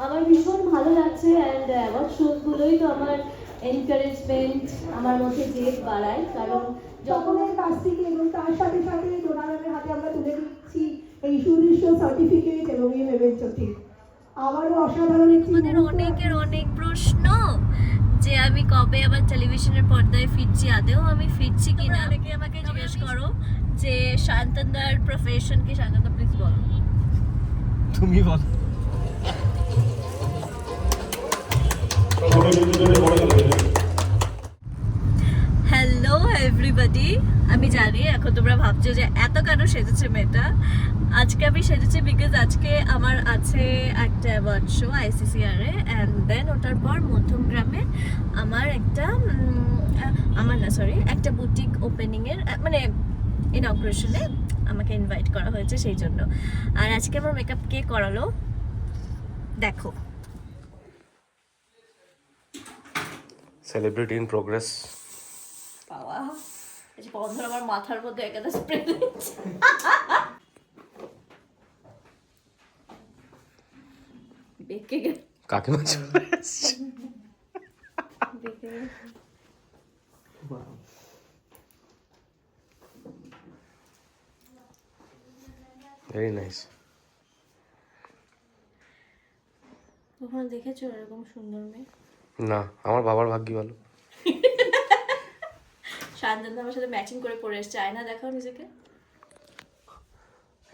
আমার ভীষণ ভালো লাগছে অ্যান্ড অ্যাওয়ার্ড শোগুলোই তো আমার এনকারেজমেন্ট আমার মধ্যে জেদ বাড়ায়, কারণ সকলের কাছ থেকে এবং তার সাথে সাথে ডোনা ম্যামের হাতে আমরা তুলে দিচ্ছি এই সুদৃশ্য সার্টিফিকেট এবং এই মেমেন্টোটি। আবারও অসাধারণ একটি আমাদের অনেকের অনেক প্রশ্ন যে আমি কবে আবার টেলিভিশনের পর্দায় ফিরছি, আদেও আমি ফিরছি কিনা। অনেকে আমাকে জিজ্ঞেস করো যে শান্তনদার প্রফেশন কি। শান্তনদা প্লিজ বলো। তুমি বলো। হ্যালো এভরিবডি, আমি জানি এখন তোমরা ভাবছো যে এত কেন সেজেছে মেয়েটা। আজকে আমি সেজেছি বিকজ আজকে আমার আছে একটা অ্যাওয়ার্ড শো ICCR এ, অ্যান্ড দেন ওটার পর মধ্যমগ্রামে আমার একটা বুটিক ওপেনিংয়ের মানে ইনঅগ্রেশনে আমাকে ইনভাইট করা হয়েছে সেই জন্য। আর আজকে আমার মেকআপ কে করালো দেখো। Celebrity in progress. বাবা এই যে বন্ধুরা আমার মাথার মধ্যে একটা স্প্রে দিচ্ছে। বেঁকে গেল কাকিমা চলে এসছে। Very nice. কখনো দেখেছো এরকম সুন্দর মেয়ে? না, আমার বাবার ভাগ্যি ভালো। শান্তনু আমার সাথে ম্যাচিং করে পরে এসছে। আয়না দেখাও নিজেকে।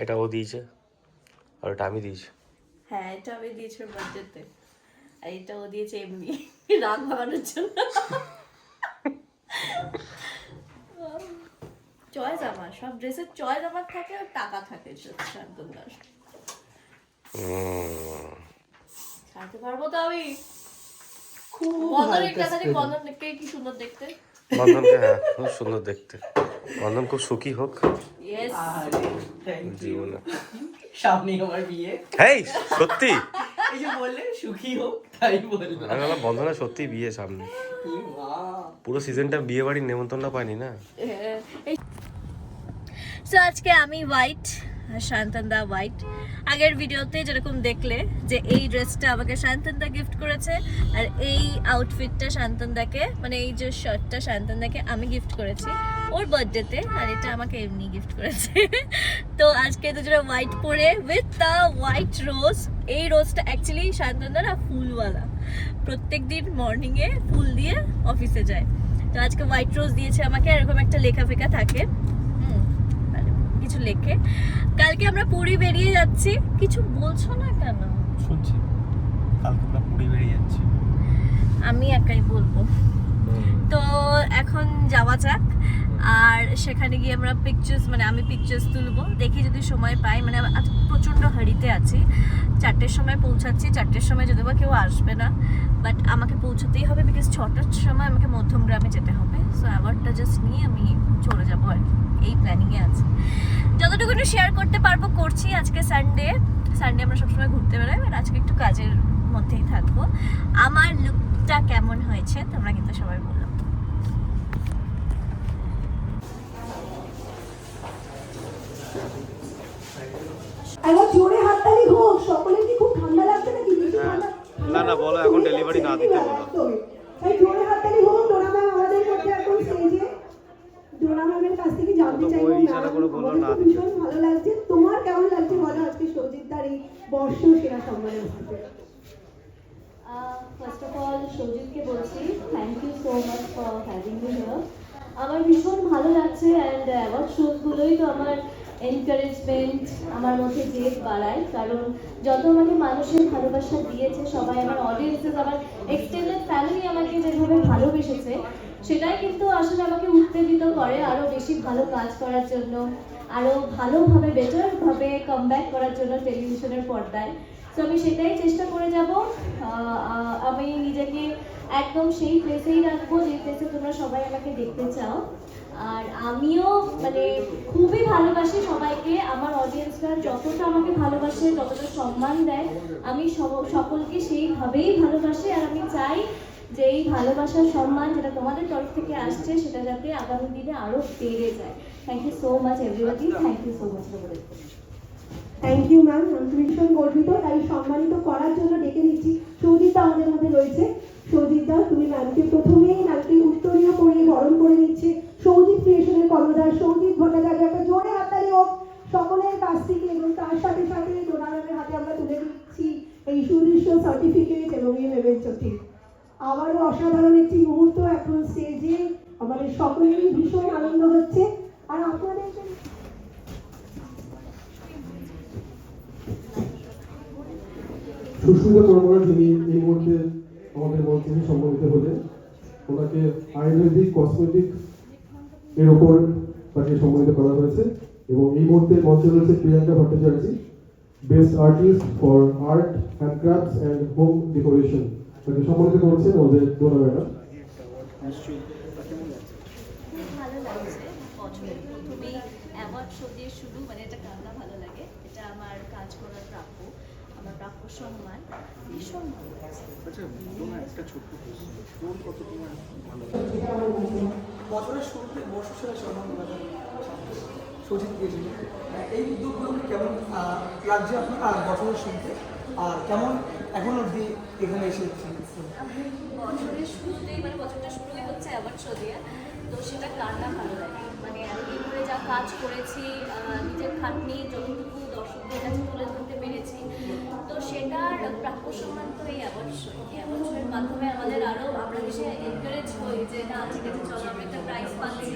এটা ও দিয়েছে আর এটা আমি দিয়েছি। হ্যাঁ, এটা আমি দিয়েছি ওর বার্থডেতে, আর এটা ও দিয়েছে এমনি রাগ ভাঙানোর জন্য। চয়েস আমার, সব ড্রেসের চয়েস আমার থাকে আর টাকা থাকে শান্তনুদার। ছাড়তে পারবো তো আমি। বন্ধনের কাছে বন্ধনকে কি সুন্দর দেখতে। বন্ধনকে হ্যাঁ খুব সুন্দর দেখতে। বন্ধন খুব সুখী হোক ইয়েস। জীবনে। সামনে আমার বিয়ে। এই সত্যি এই যে বললে সুখী হোক তাই বললাম। আমি বললাম বন্ধনা সত্যি বিয়ে সামনে। পুরো সিজনটা বিয়ে বাড়ির নেমন্তন্ন পাইনি না। সো আজকে আমি হোয়াইট, শান্তনদা হোয়াইট। আগের ভিডিওতে যেরকম দেখলে যে এই ড্রেসটা আমাকে শান্তনদা গিফট করেছে, আর এই আউটফিটটা শান্তনদাকে মানে এই যে শার্টটা শান্তনদাকে আমি গিফট করেছি ওর বার্থডেতে, আর এটা আমাকে এমনি গিফট করেছে। তো আজকে দুজনে হোয়াইট পরে উইথ দ্য হোয়াইট রোজ। এই রোজটা অ্যাকচুয়ালি শান্তনদা না ফুলওয়ালা, প্রত্যেকদিন মর্নিংয়ে ফুল দিয়ে অফিসে যায়। তো আজকে হোয়াইট রোজ দিয়েছে আমাকে, এরকম একটা লেখা ফেকা থাকে কিছু লেখে। কালকে আমরা পুরী বেরিয়ে যাচ্ছি। কিছু বলছো না কেন? শুনছি কালকে আমরা পুরী বেরিয়ে যাচ্ছি। আমি একাই বলবো। তো এখন যাওয়া যাক, আর সেখানে গিয়ে আমরা আমি পিকচার্স তুলবো। দেখি যদি সময় পাই, মানে আজ প্রচণ্ড হারিতে আছি। 4টের সময় পৌঁছাচ্ছি, 4টের সময় যদি বা কেউ আসবে না, বাট আমাকে পৌঁছতেই হবে বিকজ 6টার সময় আমাকে মধ্যমগ্রামে যেতে হবে। সো অ্যাওয়ার্ডটা জাস্ট নিয়ে আমি চলে যাবো আর কি, এই প্ল্যানিংয়ে আছে। যতটুকু শেয়ার করতে পারবো করছি। আজকে সানডে আমরা সবসময় ঘুরতে বেরোই, বাট আজকে একটু কাজের মধ্যেই থাকবো। আমার লুকটা কেমন হয়েছে তোমরা কিন্তু সবাই বলো। একবার জোরে হাততালি হোক। সকলের কি খুব ঠান্ডা লাগছে নাকি? বেশি ঠান্ডা? না না বলো, এখন ডেলিভারি না দিতে বলো। তাই জোরে হাততালি হোক। ডোনা ম্যাম আমাদের মধ্যে এখন স্টেজে। ডোনা ম্যামের কাছ থেকে জানতে চাইবো ম্যাম, ভীষণ ভালো লাগছে। তোমার কেমন লাগছে বলো আজকে সৌজিতদার এই বর্ষ সেরা সম্মানের মধ্যে? ফার্স্ট অফ অল সৌজিতকে বলছি thank you so much for having me here. আমার ভীষণ ভালো লাগছে, অ্যান্ড অ্যাওয়ার্ড শোগুলোই তো আমার এনকারেজমেন্ট আমার মধ্যে জেদ বাড়ায়, কারণ যত আমাকে মানুষের ভালোবাসা দিয়েছে সবাই, আমার অডিয়েন্সেস, আমার এক্সটেন্ডেড ফ্যামিলি আমাকে যেভাবে ভালোবেসেছে, সেটাই কিন্তু আসলে আমাকে উত্তেজিত করে আরও বেশি ভালো কাজ করার জন্য, আরও ভালোভাবে বেটারভাবে কামব্যাক করার জন্য টেলিভিশনের পর্দায়। তো আমি সেটাই চেষ্টা করে যাব। আমি নিজেকে একদম সেই প্লেসেই রাখবো যে প্লেসে তোমরা সবাই আমাকে দেখতে চাও। আর আমিও মানে খুবই ভালোবাসি সবাইকে। আমার অডিয়েন্সরা যতটা আমাকে ভালোবাসে, যতটা সম্মান দেয়, আমি সকলকে সেইভাবেই ভালোবাসি। আর আমি চাই যে এই ভালোবাসার সম্মান যেটা তোমাদের তরফ থেকে আসছে সেটা যাতে আগামী দিনে আরও বেড়ে যায়। Thank you so much everybody, thank you so much for. Thank you ma'am. আমি ভীষণ গর্বিত, তাই সম্মানিত করার জন্য ডেকে নিচ্ছি রয়েছে। সৌজিত দা, তুমি ম্যামকে প্রথমেই ম্যামকে উত্তরীয় করে বরণ করে নিচ্ছে সৌজিত ক্রিয়েশনের কর্ণধার সৌজিত ভট্টাচার্য। একটা জোরে হাততালি হোক সকলের কাছ থেকে। এবং তার সাথে সাথে ডোনা ম্যামের হাতে আমরা তুলে দিচ্ছি এই সুদৃশ্য সার্টিফিকেট এবং এই মেমেন্টোটি। আবারও অসাধারণ একটি মুহূর্ত এখন স্টেজে আমাদের সকলেরই ভীষণ আনন্দ হচ্ছে। আর আপনাদের সুস্মিতা কর্মকার, যিনি এই মুহূর্তে আমাদের মঞ্চে সম্মানিত হলেন, ওনাকে আয়ুর্বেদিক কসমেটিক এর ওপর তাকে সম্মানিত করা হয়েছে। এবং এই মুহূর্তে মঞ্চে রয়েছে Priyanka Bhattacharya, best artist for art and crafts and home decoration, তাকে সম্মানিত করছেন আমাদের ডোনা ম্যাডাম। খুব ভালো লাগছে, বছরের প্রথমেই অ্যাওয়ার্ড শো দিয়ে শুরু, মানে এটা কান্না ভালো লাগে, এটা আমার কাজ করার প্রাপ্য, আমার প্রাপ্য সম্মান, ভীষণ ভালো লাগছে। বছরের শুরুতে বর্ষসেরা সম্মান সজিত দিয়েছিল, এই উদ্যোগগুলোকে কেমন লাগছে আপনার বছরের শুরুতে, আর কেমন এখন অবধি এখানে এসেছি? বছরের শুরুতেই, মানে বছরটা শুরুই হচ্ছে অ্যাওয়ার্ড শো দিয়ে, তো সেটা কান্না ভালো লাগে। মানে আমি এই করে যা কাজ করেছি, নিজের খাটনি যতটুকু দর্শকদের কাছে তুলে ধরতে পেরেছি, তো সেটার প্রাপ্য সম্মান তো এই অ্যাওয়ার্ড শো। এই অ্যাওয়ার্ড শোয়ের মাধ্যমে আমাদের আরও আমরা বেশি এনকারেজ হই যে না ঠিক আছে চলো আমরা একটা প্রাইজ পাচ্ছি।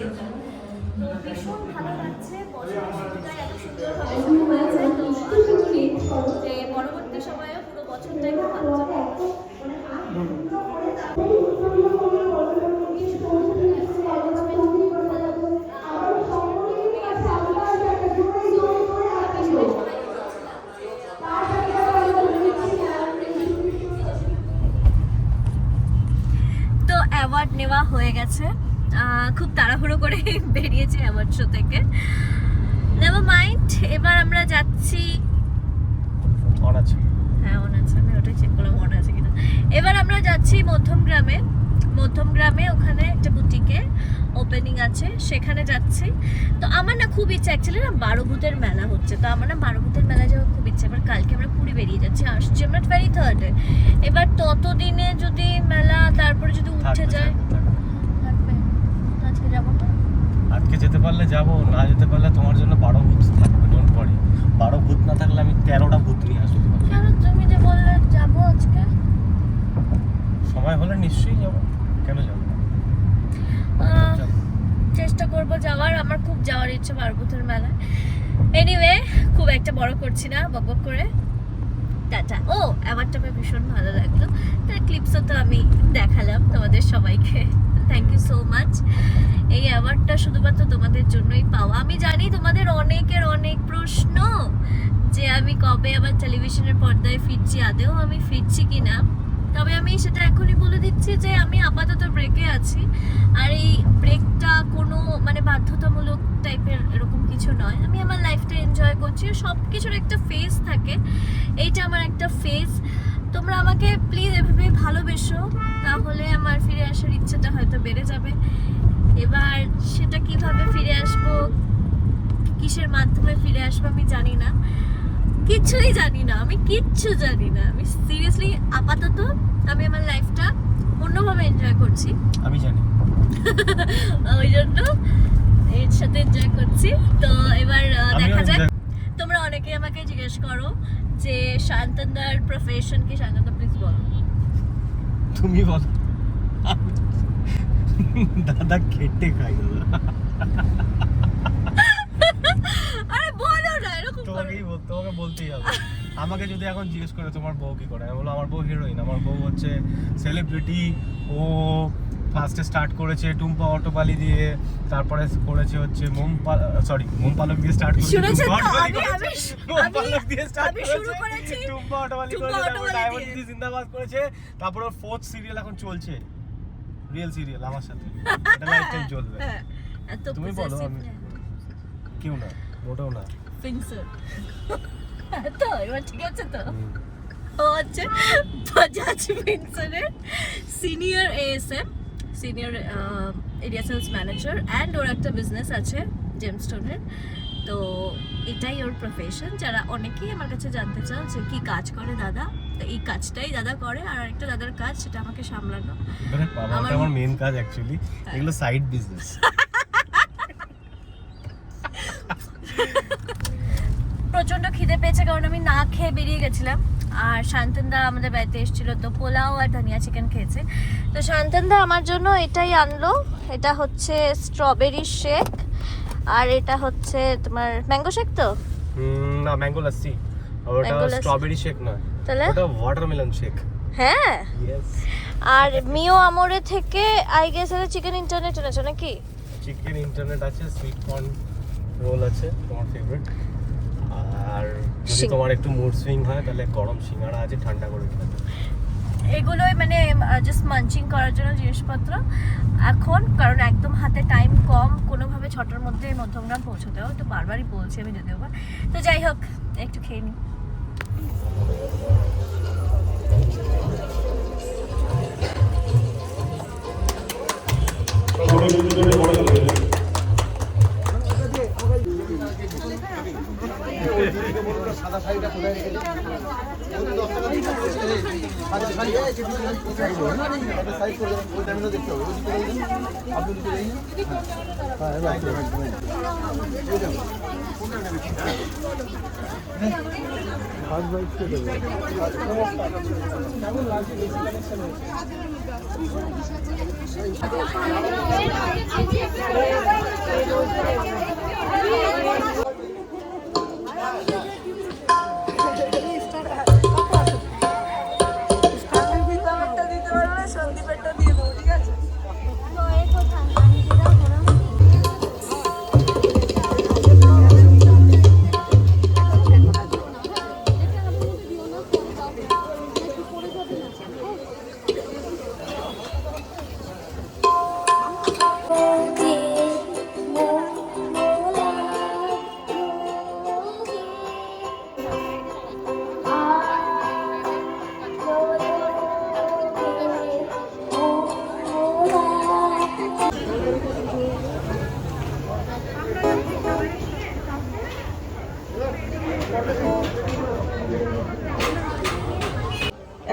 তো ভীষণ ভালো লাগছে, বছরের শুরুটাই এত সুন্দরভাবে শুরু হয়েছে। তো আশা করি যে পরবর্তী সময়েও পুরো বছরটাই খুব ভালো যাবে। তো অ্যাওয়ার্ড নেওয়া হয়ে গেছে, খুব তাড়াহুড়ো করে বেরিয়েছে অ্যাওয়ার্ড শো থেকে। নেভার মাইন্ড, এবার আমরা যাচ্ছি, অন আছে, হ্যাঁ অন আছে, আমি ওটাই চেক করলাম অন আছে কিনা। এবার আমরা যাচ্ছি মধ্যমগ্রামে, ওখানে একটা বুটিকে ওপেনিং আছে, সেখানে যাচ্ছি। তো আমার না খুব ইচ্ছা, অ্যাকচুয়ালি না 12 ভূতের মেলা হচ্ছে, তো আমার না 12 ভূতের মেলা যাওয়ার খুব ইচ্ছা। এবার কালকে আমরা পুরী বেরিয়ে যাচ্ছি, আসছি আমরা 23rd। এবার ততদিনে যদি মেলা তারপরে যদি উঠে যায়, থাকবে, আজকে যাবো না। আজকে যেতে পারলে যাবো, না যেতে পারলে তোমার জন্য 12 ভূত থাকবে, ডোন্ট ওয়ারি। 12 ভূত না থাকলে আমি 13টা ভূত নিয়ে আসবো। কেন তুমি যে বললে যাবো আজকে? সময় হলে নিশ্চয়ই যাবো, কেন যাবো? চেষ্টা করবো যাওয়ার, আমার খুব যাওয়ার ইচ্ছে 12 ভূতের মেলায়। এনিওয়ে, খুব একটা বড় করছি না, বকবক করে টাটা। ও অ্যাওয়ার্ডটা আমার ভীষণ ভালো লাগলো, তার ক্লিপসও তো আমি দেখালাম তোমাদের সবাইকে। Thank you so much. এই অ্যাওয়ার্ডটা শুধুমাত্র তোমাদের জন্যই পাওয়া। আমি জানি তোমাদের অনেকের অনেক প্রশ্ন যে আমি কবে আবার টেলিভিশনের পর্দায় ফিরছি, আদেও আমি ফিরছি কিনা। তবে আমি সেটা এখনই বলে দিচ্ছি যে আমি আপাতত ব্রেকে আছি। আর এই ব্রেকটা কোনো মানে বাধ্যতামূলক টাইপের এরকম কিছু নয়, আমি আমার লাইফটা এনজয় করছি। সব কিছুর একটা ফেজ থাকে, এইটা আমার একটা ফেজ। তোমরা আমাকে প্লিজ এভাবে ভালোবেসো, তাহলে আমার ফিরে আসার ইচ্ছাটা হয়তো বেড়ে যাবে। এবার সেটা কিভাবে ফিরে আসবো, কিসের মাধ্যমে ফিরে আসবো আমি জানি না, কিচ্ছুই জানি না, আমি কিচ্ছু জানি না। আমি সিরিয়াসলি আপাতত আমি আমার লাইফটা অন্যভাবে এনজয় করছি, আমি জানি, ওই জন্য এর সাথে এনজয় করছি। তো এবার দেখা যাক। তোমরা অনেকে আমাকে জিজ্ঞেস করো যে শান্তনদার প্রফেশন কি, শান্তনদা প্লিজ বলো। তুমি বলো। দাদা খেটে খাই, আরে বলো না এরকম। তোমাকে বলতেই হবে। আমাকে যদি এখন জিজ্ঞেস করে তোমার বউ কি করে, আমি বলবো আমার বউ হিরোইন, আমার বউ হচ্ছে সেলিব্রিটি। ও ফার্স্টে স্টার্ট করেছে টুম্পা অটোপালি দিয়ে, তারপরে করেছে হচ্ছে মোম পালক দিয়ে স্টার্ট করেছে, টুম্পা অটোপালি করেছে, তারপর ডায়মন্ড দিদি জিন্দাবাদ করেছে, তারপর ওর 4th সিরিয়াল এখন চলছে, রিয়েল সিরিয়াল আমার সাথে, এটা লাইফ টাইম চলবে। তুমি বলো। আমি কেউ না, ওটাও না, ফিনসার তো এবার ঠিক আছে। তো ও হচ্ছে বাজাজ ফিনসারের senior ASM, senior area sales manager, and ওর একটা বিজনেস আছে জেমস্টোনের। তো এটাই ওর প্রফেশন। যারা অনেকেই আমার কাছে জানতে চাও যে কি কাজ করে দাদা, তো এই কাজটাই দাদা করে। আর আরেকটা দাদার কাজ সেটা আমাকে সামলানো। আমার মেন কাজ অ্যাকচুয়ালি, এগুলো সাইড বিজনেস। প্রচন্ড খিদে পেয়েছে কারণ আমি না খেয়ে বেরিয়ে গেছিলাম। আর শান্তনদা আমাদের বাড়িতে এসেছিল, তো পোলাও আর ধনিয়া চিকেন খেয়েছে। তো শান্তনদা আমার জন্য এটাই আনলো, এটা হচ্ছে স্ট্রবেরি শেক, আর এটা হচ্ছে তোমার ম্যাঙ্গো শেক। তো না, ম্যাঙ্গো লাসি। আর ওটা Mango lassi। স্ট্রবেরি শেক না, তাহলে ওটা ওয়াটারমেলন শেক। হ্যাঁ। ইয়েস। আর মিও আমরে থেকে আই গেস এটা চিকেন ইন্টারনেট এনেছো নাকি? চিকেন ইন্টারনেট আছে, সুইট কর্ন রোল আছে তোমার ফেভারিট। আর যদি তোমার একটু মুড সুইং হয় তাহলে গরম সিঙ্গাড়া আছে, ঠান্ডা করে খেতে। এগুলোই মানে জাস্ট মাঞ্চিং করার জন্য জিনিসপত্র এখন, কারণ একদম হাতে টাইম কম, কোনোভাবে 6টার মধ্যে মধ্যমগ্রাম পৌঁছতে হবে। তো বারবারই বলছি আমি যদিও বা, তো যাই হোক একটু খেয়ে নিই।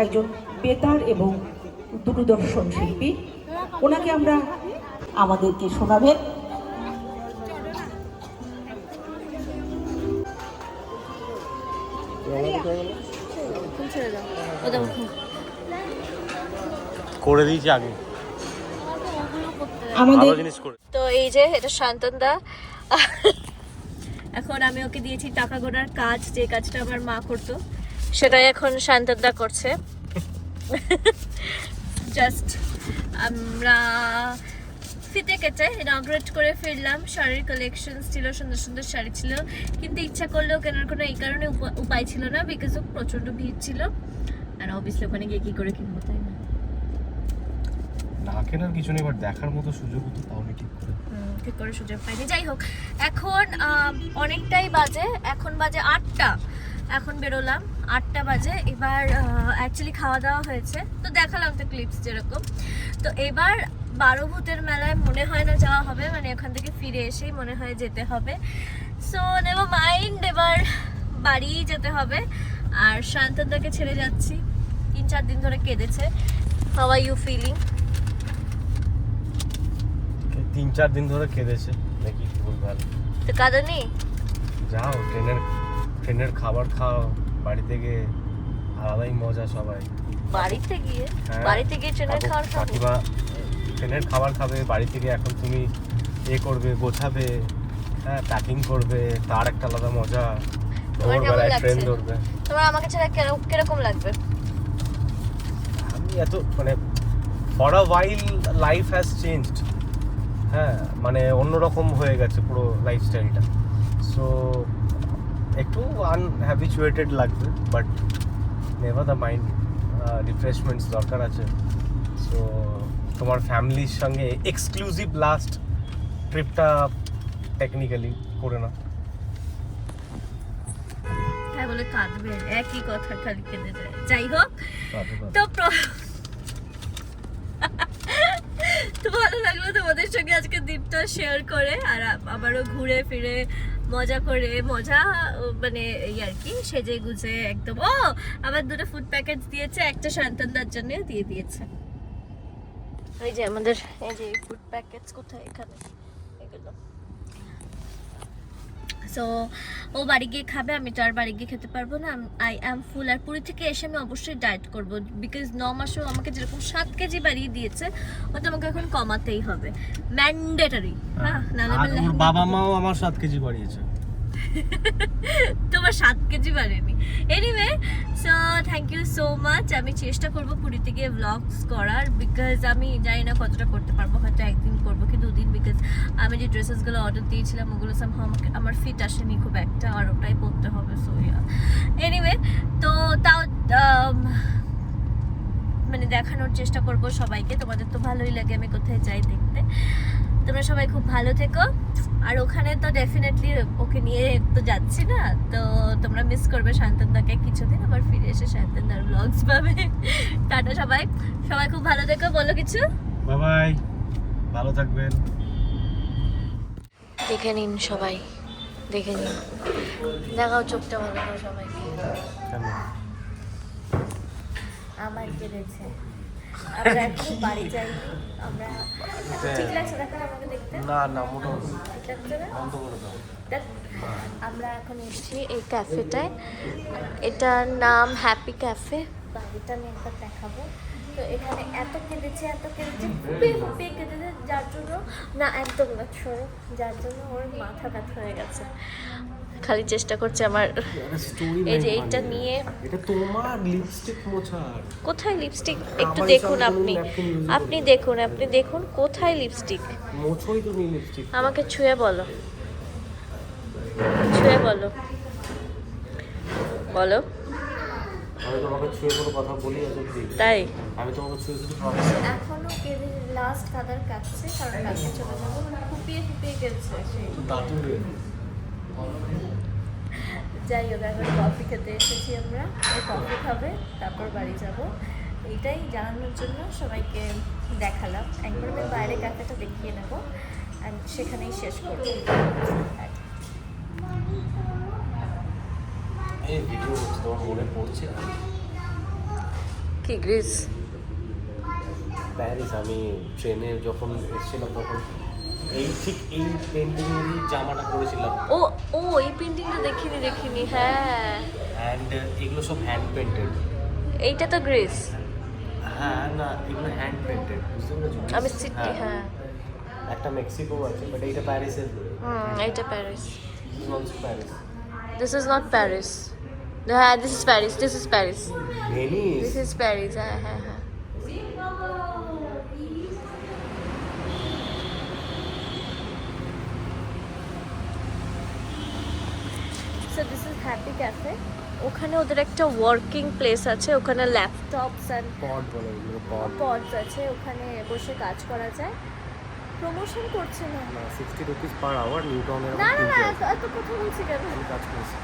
একজন বেতার এবং দূরদর্শন শিল্পী, ওনাকে আমরা আমাদেরকে শোনাবেন। করে দিয়েছি আগে, আমাদের জিনিস করে। তো এই যে এটা শান্তনদা, এখন আমি ওকে দিয়েছি টাকা গোনার কাজ, যে কাজটা আমার মা করতো সেটাই এখন শান্তনদা করছে। জাস্ট আমরা ফিতে কেটে ইনগ্রেট করে ফিরলাম। শাড়ির কালেকশন ছিল, সুন্দর সুন্দর শাড়ি ছিল, কিন্তু ইচ্ছা করলেও কেনার কোনো এই কারণে উপায় ছিল না, বিকজ অফ প্রচন্ড ভিড় ছিল। আর অবভিয়াসলি ওখানে গিয়ে কি করে কিনবো, তাই না? না কেনার কিছু নেই, বাট দেখার মতো সুযোগ হতো তাহলে ঠিক করে সুযোগ পাইনি। যাই হোক, এখন অনেকটাই বাজে, এখন বাজে 8টা, এখন বেরোলাম 8টা বাজে। এবার অ্যাকচুয়ালি খাওয়া দাওয়া হয়েছে, তো দেখালাম তো ক্লিপস যেরকম। তো এবার 12 ভূতের মেলায় মনে হয় না যাওয়া হবে, মানে এখান থেকে ফিরে এসেই মনে হয় যেতে হবে। সো নেভার মাইন্ড, এবার বাড়ি যেতে হবে। আর শান্তনদাকে ছেড়ে যাচ্ছি, 3-4 দিন ধরে কেঁদেছে। How are you feeling? 3-4 দিন ধরে কেঁদেছে নাকি? ভুলভাল তো কাঁদনি? যাও, ট্রেনের খাবার খাও, বাড়িতে গিয়ে আলাদাই মজা সবাই। বাড়িতে গিয়ে হ্যাঁ, বাড়িতে গিয়ে ট্রেনের খাবার খাবো? কাকিমা ট্রেনের খাবার খাবে, বাড়ি থেকে এখন তুমি করবে, গোছাবে, হ্যাঁ, প্যাকিং করবে, তার একটা আলাদা মজা। তোমার কেমন ভোরবেলায় ট্রেন লাগছে? ধরবে। তোমার আমাকে ছাড়া কিরকম লাগবে? আমি এত মানে for a while life has changed, হ্যাঁ, মানে অন্যরকম হয়ে গেছে পুরো লাইফস্টাইলটা। সো একটু আনহ্যাবিচুয়েটেড লাগবে, বাট নেভার দ্য মাইন্ড, রিফ্রেশমেন্টস দরকার আছে। সো তোমার ফ্যামিলির সঙ্গে এক্সক্লুসিভ লাস্ট ট্রিপটা টেকনিক্যালি করে না। হ্যাঁ বলে কাঁদবে, একই কথা খালি কেঁদে যায়। যাই হোক, তো তো ভালো লাগলো তোমাদের সঙ্গে আজকে দিনটা শেয়ার করে, আর আবারও ঘুরে ফিরে মজা করে মানে এই আর কি সেজে গুজে একদম। ও আবার 2টা ফুড প্যাকেট দিয়েছে, একটা শান্তনদার জন্য দিয়ে দিয়েছে। এই যে আমাদের এই যে ফুড প্যাকেটস কোথায়, এখানে এগুলো। সো ও বাড়ি গিয়ে খাবে, আমি তো আর বাড়ি গিয়ে খেতে পারবো না। আই অ্যাম ফুল। আর পুরী থেকে এসে আমি অবশ্যই ডায়েট করবো, বিকজ 9 মাসেও আমাকে যেরকম 7 কেজি বাড়িয়ে দিয়েছে, ওটা আমাকে এখন কমাতেই হবে, ম্যান্ডেটরি। হ্যাঁ, নাহলে আর ওর বাবা মাও আমার 7 কেজি বাড়িয়েছে। তোমার 7 কেজি বাড়েনি। Anyway, so thank you so much. আমি চেষ্টা করবো পুরীতে গিয়ে ব্লগস করার, বিকজ আমি জানি না কতটা করতে পারবো, হয়তো একদিন করবো কি 2 দিন, বিকজ আমি যে ড্রেসেসগুলো অর্ডার দিয়েছিলাম ওগুলো সামহাও আমার ফিট আসেনি খুব একটা, আর ওটাই পরতে হবে। সো এনিওয়ে, তো তাও মানে দেখানোর চেষ্টা করব সবাইকে। তোমাদের তো ভালোই লাগে আমি কোথায় যাই দেখতে। তোমরা সবাই খুব ভালো থেকো। আর ওখানে তো ডেফিনেটলি ওকে নিয়ে তো যাচ্ছি না, তো তোমরা মিস করবে শান্তনদাকে কিছুদিন, আবার ফিরে এসে শান্তনদার ব্লগস পাবে। টাটা সবাই, সবাই খুব ভালো থেকো। বলো কিছু। বাই বাই, ভালো থাকবেন। দেখে নিন সবাই, দেখে নিন, দেখাও চোখটা ভালো করে সবাইকে। আমার কেটেছে, আমরা একটু বাড়ি যাই, আমরা ঠিক লাগছে দেখো আমাকে দেখতে? না না, মোটামুটি ঠিক লাগছে না? বন্ধ করে দাও। দেখ, আমরা এখন এসেছি এই ক্যাফেটায়, এটার নাম হ্যাপি ক্যাফে। বাড়িটা আমি একবার দেখাবো। তো এখানে এত কেঁদেছে ফুপিয়ে কেঁদেছে, যার জন্য না একদম না সরো, যার জন্য ওর মাথা ব্যথা হয়ে গেছে। খালি চেষ্টা করছে আমার এই যে এইটা নিয়ে। এটা তোমার লিপস্টিক মোছার। কোথায় লিপস্টিক? একটু দেখুন আপনি দেখুন কোথায় লিপস্টিক। মোছই তুমি লিপস্টিক। আমাকে ছুঁয়ে বলো বলো। আমি তোমাকে ছুঁয়ে কোনো কথা বলি না যদি। তাই আমি তোমাকে ছুঁয়ে শুধু প্রমিস। এখনো কেঁদে লাস্ট কাদার কাটছে, কারণ কালকে চলে যাবো। ফুপিয়ে কেঁদছে সেই। দাঁতুরে। যাই হোক, এখন কফি খেতে এসেছি আমরা, কফি খাবে তারপর বাড়ি যাব। এইটাই জানানোর জন্য সবাইকে দেখালাম। একবার আমি বাইরে ক্যাফেটা দেখিয়ে নেবো অ্যান্ড সেখানেই শেষ করবো। এই ভিডিও তোমার মনে পড়ছে কি গ্রিস? প্যারিস আমি ট্রেনে যখন এসেছিলাম তখন এই পেন্টিংয়েরই জামাটা পরেছিলাম। ও এই পেন্টিংটা দেখিনি। হ্যাঁ, অ্যান্ড এগুলো সব হ্যান্ড পেন্টেড। এইটা তো গ্রিস। হ্যাঁ না, এগুলো হ্যান্ড পেন্টেড, বুঝতে পেরেছো? আমি সিটি, হ্যাঁ একটা মেক্সিকো আছে, বাট এইটা প্যারিসের। এইটা Paris. Paris. This is not Paris. হ্যাঁ, this is Paris. Venice. This is Paris. হ্যাঁ। So this is Happy Cafe. ওখানে ওদের একটা ওয়ার্কিং প্লেস আছে, ওখানে ল্যাপটপস অ্যান্ড পড বলে এগুলো, পড। পডস আছে, ওখানে বসে কাজ করা যায়। প্রমোশন করছে না। 60 রুপিস পার আওয়ার, নিউ টাউনের। না এত কথা বলছি কেন? আমি কাজ করছি।